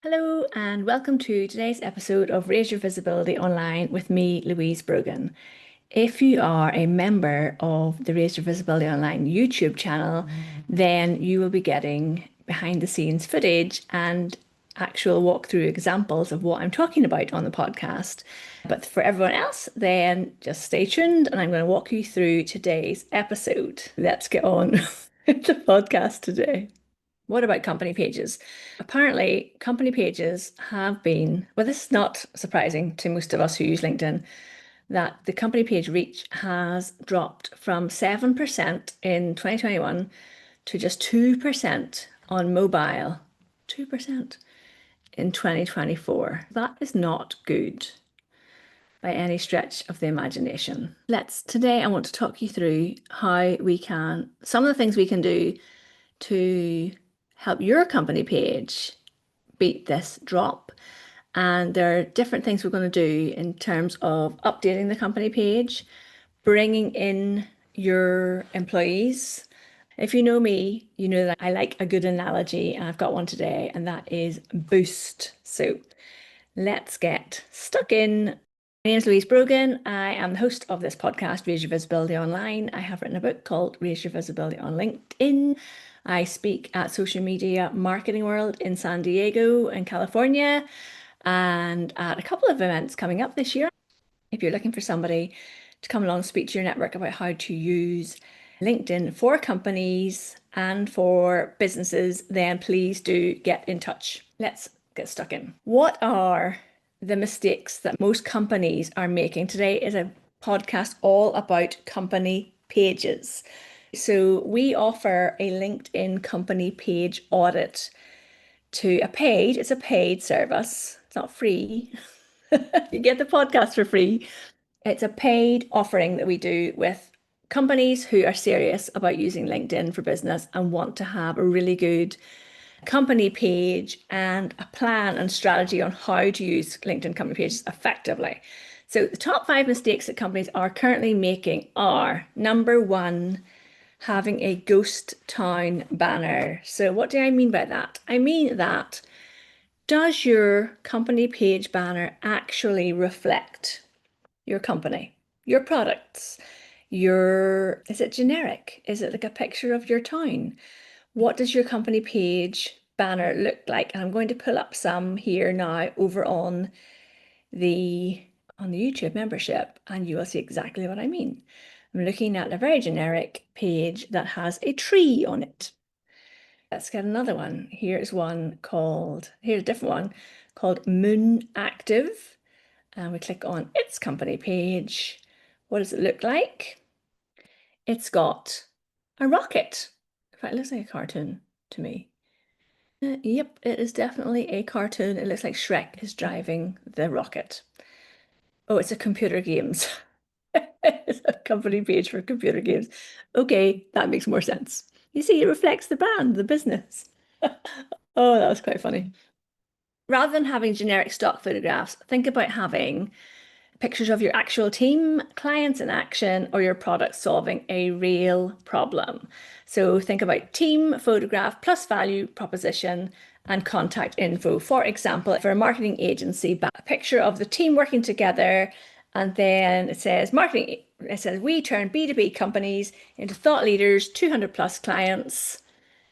Hello, and welcome to today's episode of Raise Your Visibility Online with me, Louise Brogan. If you are a member of the Raise Your Visibility Online YouTube channel, then you will be getting behind the scenes footage and actual walkthrough examples of what I'm talking about on the podcast. But for everyone else, then just stay tuned and I'm going to walk you through today's episode. Let's get on with the podcast today. What about company pages? Apparently, company pages have been, well, this is not surprising to most of us who use LinkedIn, that the company page reach has dropped from 7% in 2021 to just 2% on mobile. 2% in 2024. That is not good by any stretch of the imagination. Today I want to talk you through some of the things we can do to help your company page beat this drop. And there are different things we're going to do in terms of updating the company page, bringing in your employees. If you know me, you know that I like a good analogy, and I've got one today, and that is boost. So let's get stuck in. My name is Louise Brogan. I am the host of this podcast, Raise Your Visibility Online. I have written a book called Raise Your Visibility on LinkedIn. I speak at Social Media Marketing World in San Diego in California and at a couple of events coming up this year. If you're looking for somebody to come along and speak to your network about how to use LinkedIn for companies and for businesses, then please do get in touch. Let's get stuck in. What are the mistakes that most companies are making? Today is a podcast all about company pages. So we offer a LinkedIn company page audit it's a paid service. It's not free. You get the podcast for free. It's a paid offering that we do with companies who are serious about using LinkedIn for business and want to have a really good company page and a plan and strategy on how to use LinkedIn company pages effectively. So the top 5 mistakes that companies are currently making are: number 1, having a ghost town banner. So what do I mean by that? I mean that does your company page banner actually reflect your company, your products, is it generic? Is it like a picture of your town? What does your company page banner look like? And I'm going to pull up some here now over on the YouTube membership, and you will see exactly what I mean. I'm looking at a very generic page that has a tree on it. Let's get another one. Here's a different one called Moon Active. And we click on its company page. What does it look like? It's got a rocket. In fact, it looks like a cartoon to me. Yep, it is definitely a cartoon. It looks like Shrek is driving the rocket. Oh, it's a computer games. It's a company page for computer games. Okay, that makes more sense. You see, it reflects the brand, the business. Oh, that was quite funny. Rather than having generic stock photographs, think about having pictures of your actual team, clients in action, or your product solving a real problem. So think about team photograph plus value proposition and contact info. For example, for a marketing agency, a picture of the team working together, and then it says we turn B2B companies into thought leaders, 200 plus clients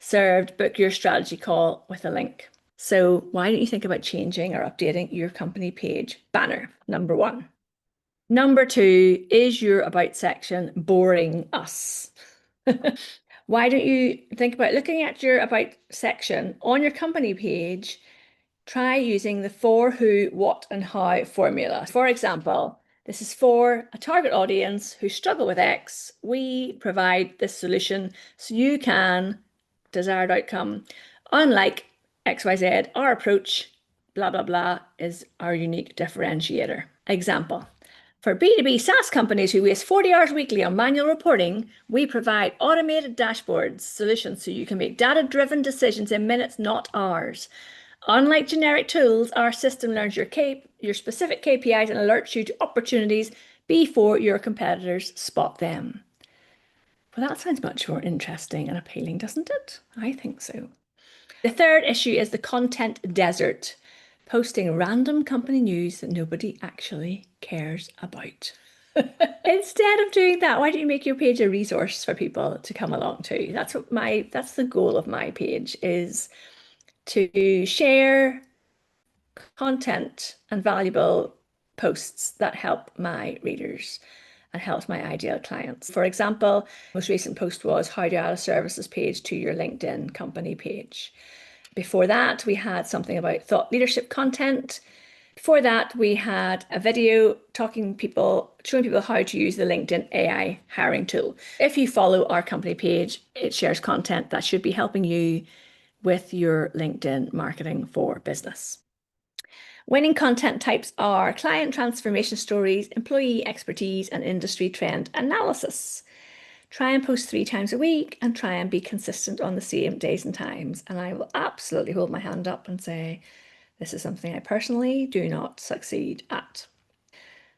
served, book your strategy call with a link. So why don't you think about changing or updating your company page banner? Number 1. Number 2, is your about section boring us? Why don't you think about looking at your about section on your company page? Try using the for, who, what, and how formula. For example, this is for a target audience who struggle with X. We provide this solution so you can desired outcome. Unlike XYZ, our approach, blah, blah, blah, is our unique differentiator. Example. For B2B SaaS companies who waste 40 hours weekly on manual reporting, we provide automated dashboards solutions so you can make data-driven decisions in minutes, not hours. Unlike generic tools, our system learns your specific KPIs and alerts you to opportunities before your competitors spot them. Well, that sounds much more interesting and appealing, doesn't it? I think so. The third issue is the content desert, posting random company news that nobody actually cares about. Instead of doing that, why don't you make your page a resource for people to come along to? That's the goal of my page, is to share content and valuable posts that help my readers and helps my ideal clients. For example, most recent post was how to add a services page to your LinkedIn company page. Before that, we had something about thought leadership content. Before that, we had a video showing people how to use the LinkedIn AI hiring tool. If you follow our company page, it shares content that should be helping you with your LinkedIn marketing for business. Winning content types are client transformation stories, employee expertise, and industry trend analysis. Try and post 3 times a week and try and be consistent on the same days and times. And I will absolutely hold my hand up and say, this is something I personally do not succeed at.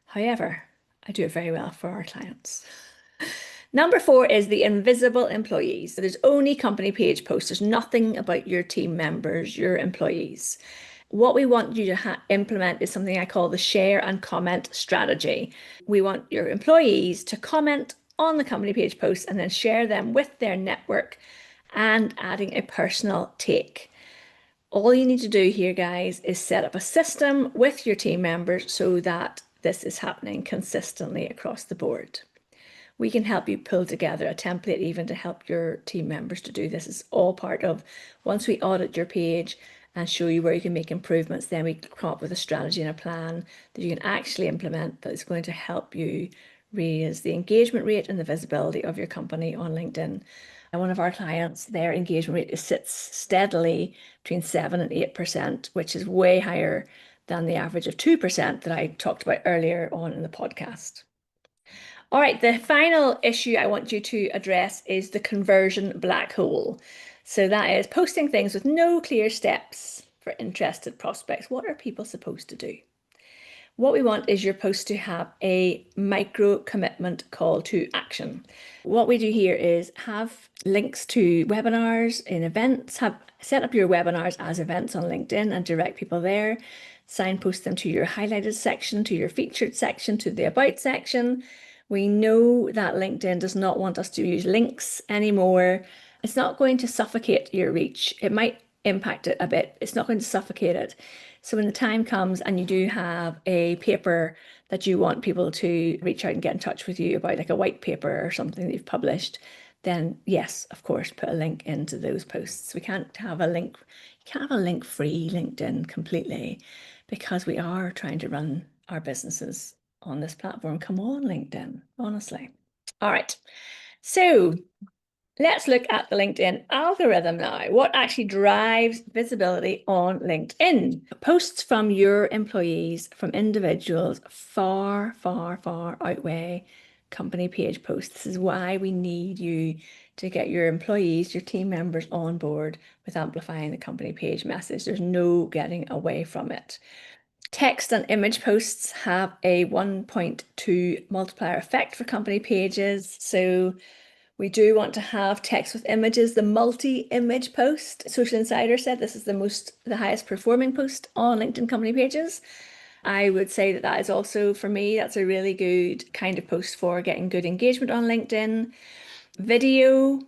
However, I do it very well for our clients. Number 4 is the invisible employees. There's only company page posts. There's nothing about your team members, your employees. What we want you to implement is something I call the share and comment strategy. We want your employees to comment on the company page posts and then share them with their network and adding a personal take. All you need to do here, guys, is set up a system with your team members so that this is happening consistently across the board. We can help you pull together a template even to help your team members to do this. It's all part of, once we audit your page and show you where you can make improvements, then we come up with a strategy and a plan that you can actually implement that is going to help you raise the engagement rate and the visibility of your company on LinkedIn. And one of our clients, their engagement rate sits steadily between 7 and 8%, which is way higher than the average of 2% that I talked about earlier on in the podcast. All right, the final issue I want you to address is the conversion black hole. So that is posting things with no clear steps for interested prospects. What are people supposed to do? What we want is your post to have a micro commitment call to action. What we do here is have links to webinars in events, set up your webinars as events on LinkedIn and direct people there, signpost them to your highlighted section, to your featured section, to the about section. We know that LinkedIn does not want us to use links anymore. It's not going to suffocate your reach. It might impact it a bit. It's not going to suffocate it. So when the time comes and you do have a paper that you want people to reach out and get in touch with you about, like a white paper or something that you've published, then yes, of course, put a link into those posts. We can't have a link, you can't have a link-free LinkedIn completely, because we are trying to run our businesses on this platform. Come on, LinkedIn, honestly. All right, so let's look at the LinkedIn algorithm now. What actually drives visibility on LinkedIn? Posts from your employees, from individuals, far, far, far outweigh company page posts. This is why we need you to get your employees, your team members on board with amplifying the company page message. There's no getting away from it. Text and image posts have a 1.2 multiplier effect for company pages. So we do want to have text with images, the multi-image post. Social Insider said this is the highest performing post on LinkedIn company pages. I would say that is also, for me, that's a really good kind of post for getting good engagement on LinkedIn. Video,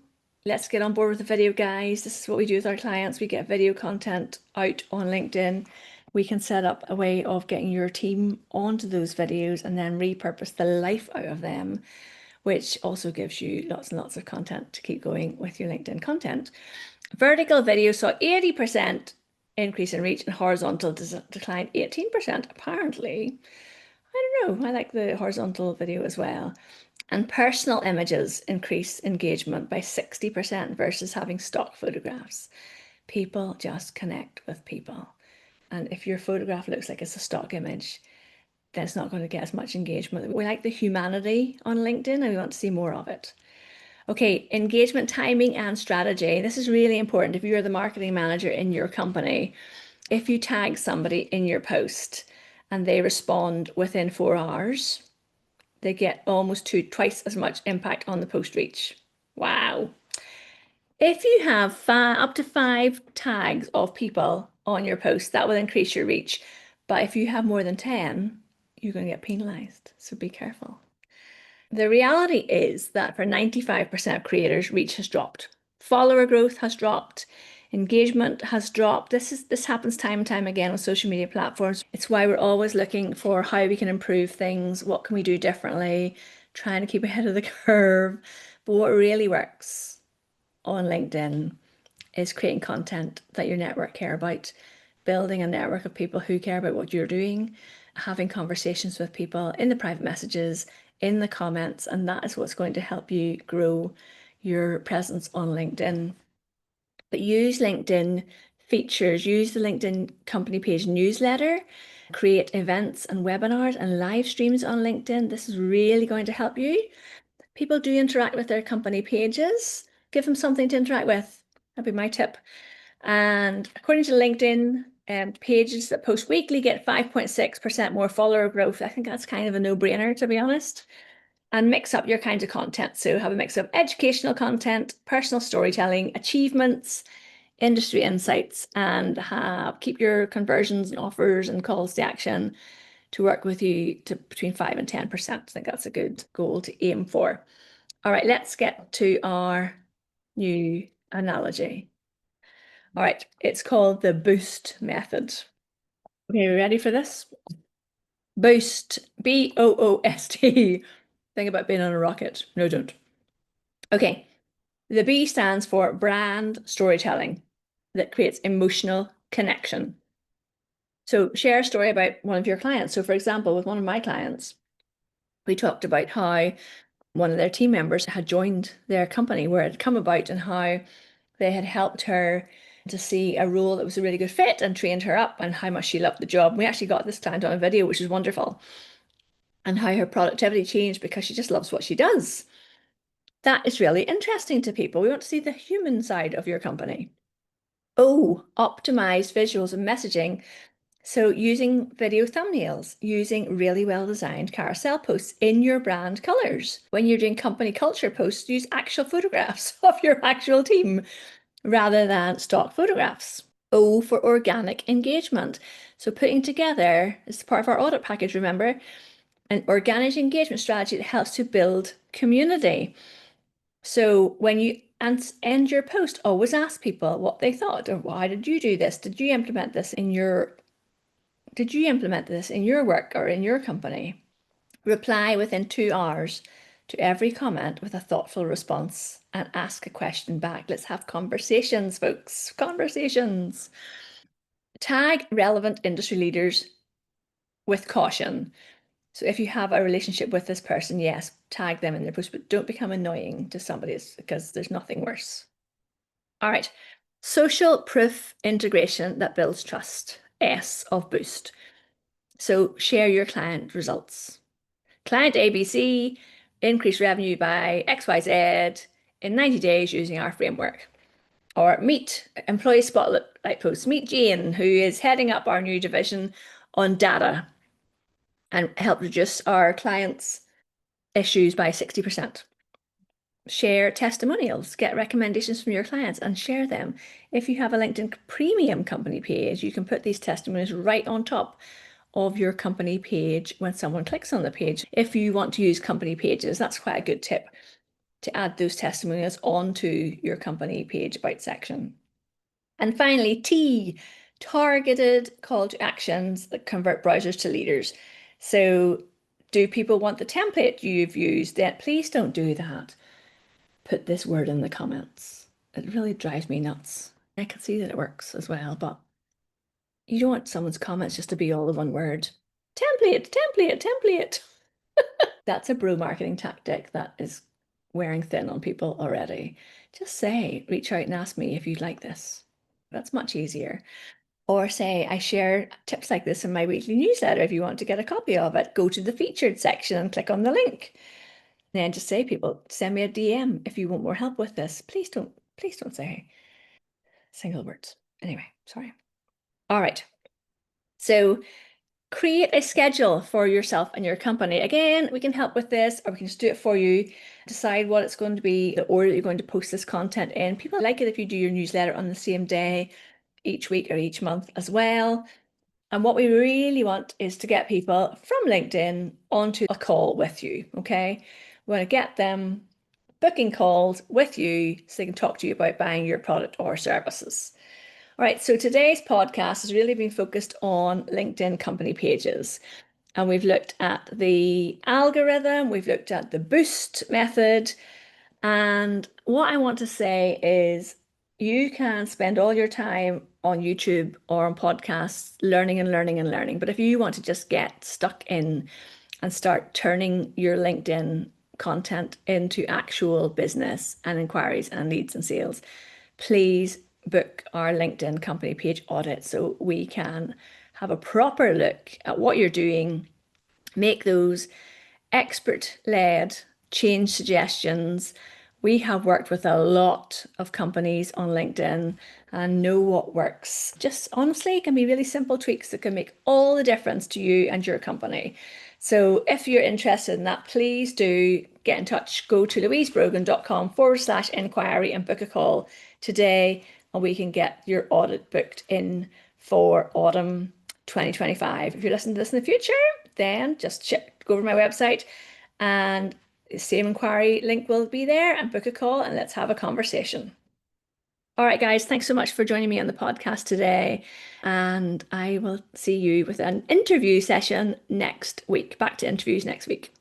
let's get on board with the video, guys. This is what we do with our clients. We get video content out on LinkedIn. We can set up a way of getting your team onto those videos and then repurpose the life out of them, which also gives you lots and lots of content to keep going with your LinkedIn content. Vertical video saw 80% increase in reach and horizontal declined 18%, apparently. I don't know, I like the horizontal video as well. And personal images increase engagement by 60% versus having stock photographs. People just connect with people. And if your photograph looks like it's a stock image, then it's not going to get as much engagement. We like the humanity on LinkedIn and we want to see more of it. Okay, engagement timing and strategy. This is really important. If you're the marketing manager in your company, if you tag somebody in your post and they respond within 4 hours, they get almost twice as much impact on the post reach. Wow. If you have up to 5 tags of people on your post, that will increase your reach. But if you have more than 10, you're going to get penalized. So be careful. The reality is that for 95% of creators, reach has dropped. Follower growth has dropped. Engagement has dropped. This happens time and time again on social media platforms. It's why we're always looking for how we can improve things. What can we do differently? Trying to keep ahead of the curve. But what really works on LinkedIn is creating content that your network care about, building a network of people who care about what you're doing, having conversations with people in the private messages, in the comments, and that is what's going to help you grow your presence on LinkedIn. But use LinkedIn features, use the LinkedIn company page newsletter, create events and webinars and live streams on LinkedIn. This is really going to help you. People do interact with their company pages. Give them something to interact with. That'd be my tip. And according to LinkedIn, pages that post weekly get 5.6% more follower growth. I think that's kind of a no-brainer, to be honest. And mix up your kinds of content. So have a mix of educational content, personal storytelling, achievements, industry insights, and keep your conversions and offers and calls to action to work with you to between 5 and 10%. I think that's a good goal to aim for. All right, let's get to our new analogy. All right, it's called the boost method. Okay, you ready for this? Boost, B-O-O-S-T. Think about being on a rocket. No, don't. Okay, the B stands for brand storytelling that creates emotional connection. So share a story about one of your clients. So for example, with one of my clients, we talked about how one of their team members had joined their company, where it had come about and how they had helped her to see a role that was a really good fit and trained her up and how much she loved the job. We actually got this client on a video, which was wonderful, and how her productivity changed because she just loves what she does. That is really interesting to people. We want to see the human side of your company. Oh, optimized visuals and messaging. So using video thumbnails, using really well-designed carousel posts in your brand colors. When you're doing company culture posts, use actual photographs of your actual team rather than stock photographs. O for organic engagement. So putting together, as part of our audit package, remember, an organic engagement strategy that helps to build community. So when you end your post, always ask people what they thought, or why did you do this? Did you implement this in your work or in your company? Reply within 2 hours to every comment with a thoughtful response and ask a question back. Let's have conversations, folks. Conversations. Tag relevant industry leaders with caution. So if you have a relationship with this person, yes, tag them in their post, but don't become annoying to somebody because there's nothing worse. All right. Social proof integration that builds trust. S of Boost. So share your client results. Client ABC increased revenue by XYZ in 90 days using our framework. Or meet employee spotlight posts. Meet Jane, who is heading up our new division on data and help reduce our clients' issues by 60%. Share testimonials, get recommendations from your clients and share them. If you have a LinkedIn Premium company page, you can put these testimonials right on top of your company page when someone clicks on the page. If you want to use company pages, that's quite a good tip to add those testimonials onto your company page about section. And finally, T, targeted call to actions that convert browsers to leaders. So do people want the template you've used? Then please don't do that. Put this word in the comments. It really drives me nuts. I can see that it works as well, but you don't want someone's comments just to be all the one word. Template, template, template. That's a bro marketing tactic that is wearing thin on people already. Just say, reach out and ask me if you'd like this. That's much easier. Or say, I share tips like this in my weekly newsletter. If you want to get a copy of it, go to the featured section and click on the link. Then just say, people, send me a DM if you want more help with this. Please don't say single words. Anyway, sorry. All right. So create a schedule for yourself and your company. Again, we can help with this, or we can just do it for you. Decide what it's going to be, the order you're going to post this content in. People like it if you do your newsletter on the same day each week or each month as well. And what we really want is to get people from LinkedIn onto a call with you, okay? We want to get them booking calls with you so they can talk to you about buying your product or services. All right, so today's podcast has really been focused on LinkedIn company pages. And we've looked at the algorithm, we've looked at the boost method. And what I want to say is you can spend all your time on YouTube or on podcasts learning and learning and learning. But if you want to just get stuck in and start turning your LinkedIn content into actual business and inquiries and leads and sales, please book our LinkedIn company page audit so we can have a proper look at what you're doing, make those expert-led change suggestions. We have worked with a lot of companies on LinkedIn and know what works. Just honestly, it can be really simple tweaks that can make all the difference to you and your company. So if you're interested in that, please do get in touch. Go to louisebrogan.com/inquiry and book a call today, and we can get your audit booked in for autumn 2025. If you're listening to this in the future, then just go over my website and the same inquiry link will be there, and book a call and let's have a conversation. All right, guys, thanks so much for joining me on the podcast today. And I will see you with an interview session next week. Back to interviews next week.